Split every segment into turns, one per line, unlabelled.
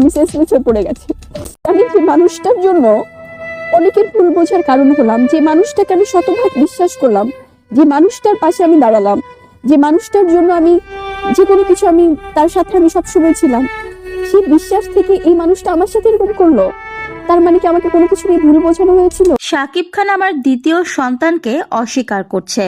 আমি সেন্সলেস হয়ে পড়ে গেছি। আমি যে মানুষটার জন্য অনেকের ভুল বোঝার কারণ হলাম, যে মানুষটাকে আমি শতভাগ বিশ্বাস করলাম, যে মানুষটার পাশে আমি দাঁড়ালাম, যে মানুষটার জন্য আমি যে কোনো কিছু আমি তার সাথে আমি সবসময় ছিলাম, সেই বিশ্বাস থেকে এই মানুষটা আমার সাথে এরকম করলো, তার মানে কি আমাকে কোনো কিছু নিয়ে ভুল বোঝানো হয়েছিল?
শাকিব খান আমার দ্বিতীয় সন্তানকে অস্বীকার করছে।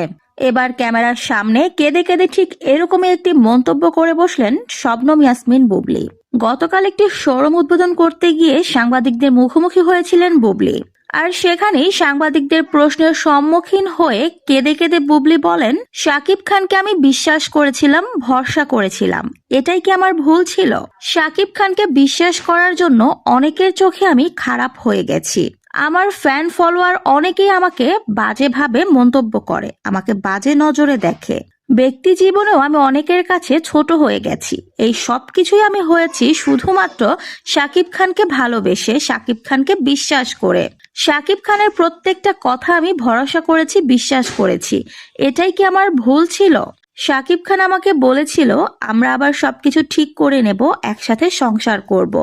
এবার ক্যামেরার সামনে কেঁদে কেঁদে ঠিক এরকমই একটি মন্তব্য করে বসলেন শবনম ইয়াসমিন বুবলি। গতকাল একটি শোরুম উদ্বোধন করতে গিয়ে সাংবাদিকদের মুখোমুখি হয়েছিলেন বুবলি, আর সেখানেই সাংবাদিকদের প্রশ্নের সম্মুখীন হয়ে কেঁদে কেঁদে বুবলি বলেন, শাকিব খানকে আমি বিশ্বাস করেছিলাম, ভরসা করেছিলাম, এটাই কি আমার ভুল ছিল? শাকিব খানকে বিশ্বাস করার জন্য অনেকের চোখে আমি খারাপ হয়ে গেছি। আমার ফ্যান ফলোয়ার অনেকেই আমাকে বাজেভাবে মন্তব্য করে, আমাকে বাজে নজরে দেখে। ব্যক্তি জীবনেও আমি অনেকের কাছে ছোট হয়ে গেছি। এই সব কিছুই আমি হয়েছি শুধুমাত্র শাকিব খানকে ভালোবেসে, শাকিব খানকে বিশ্বাস করে। শাকিব খানের প্রত্যেকটা কথা আমি ভরসা করেছি, বিশ্বাস করেছি। এটাই কি আমার ভুল ছিল? শাকিব খান আমাকে বলেছিল আমরা আবার সবকিছু ঠিক করে নেব, একসাথে সংসার করব।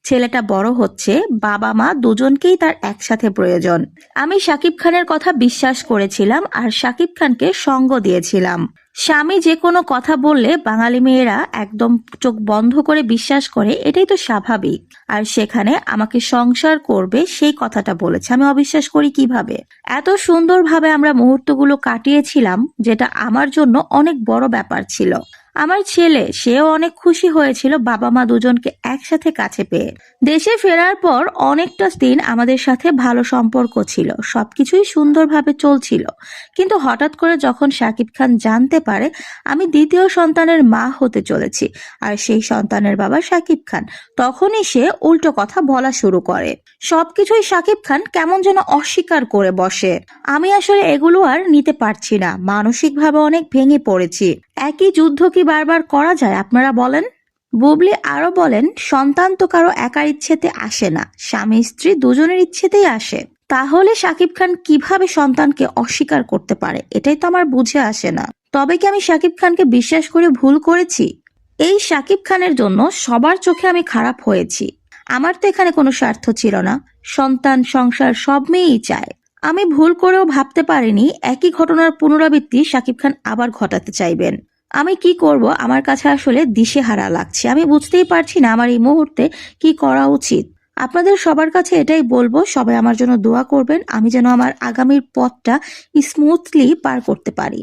ছেলেটা বড় হচ্ছে, বাবা মা দুজনকেই তার একসাথে প্রয়োজন। আমি শাকিব খানের কথা বিশ্বাস করেছিলাম আর শাকিব খানকে সঙ্গ দিয়েছিলাম। স্বামী যে কোনো কথা বললে বাঙালি মেয়েরা একদম চোখ বন্ধ করে বিশ্বাস করে, এটাই তো স্বাভাবিক। আর সেখানে আমাকে সংসার করবে সেই কথাটা বলেছে, আমি অবিশ্বাস করি কিভাবে? এত সুন্দরভাবে আমরা মুহূর্তগুলো কাটিয়েছিলাম, যেটা আমার জন্য অনেক বড় ব্যাপার ছিল। আমার ছেলে, সেও অনেক খুশি হয়েছিল বাবা মা দুজনকে একসাথে কাছে পেয়ে। দেশে ফেরার পর অনেকটা দিন আমাদের সাথে ভালো সম্পর্ক ছিল, সবকিছুই সুন্দরভাবে চলছিল। কিন্তু হঠাৎ করে যখন শাকিব খান জানতে পারে আমি দ্বিতীয় সন্তানের মা হতে চলেছি, আর সেই সন্তানের বাবা শাকিব খান, তখনই সে উল্টো কথা বলা শুরু করে। সবকিছুই শাকিব খান কেমন যেন অস্বীকার করে বসে। আমি আসলে এগুলো আর নিতে পারছি না, মানসিকভাবে অনেক ভেঙে পড়েছি। একই যুদ্ধ কি বারবার করা যায় আপনারা বলেন? বুবলি আরো বলেন, সন্তান তো কারো একার ইচ্ছেতে আসে না, স্বামী স্ত্রী দুজনের ইচ্ছেতেই আসে। তাহলে শাকিব খান কিভাবে সন্তানকে অস্বীকার করতে পারে? এটাই তো আমার বুঝে আসে না। তবে কি আমি শাকিব খানকে বিশ্বাস করে ভুল করেছি? এই শাকিব খানের জন্য সবার চোখে আমি খারাপ হয়েছি। আমার তো এখানে কোনো স্বার্থ ছিল না। সন্তান, সংসার সব মেয়েই চায়। আমি ভুল করেও ভাবতে পারিনি একই ঘটনার পুনরাবৃত্তি শাকিব খান আবার ঘটাতে চাইবেন। আমি কি করব, আমার কাছে আসলে দিশেহারা লাগছে। আমি বুঝতেই পারছি না আমার এই মুহূর্তে কি করা উচিত। আপনাদের সবার কাছে এটাই বলবো, সবাই আমার জন্য দোয়া করবেন, আমি যেন আমার আগামীর পথটা স্মুথলি পার করতে পারি।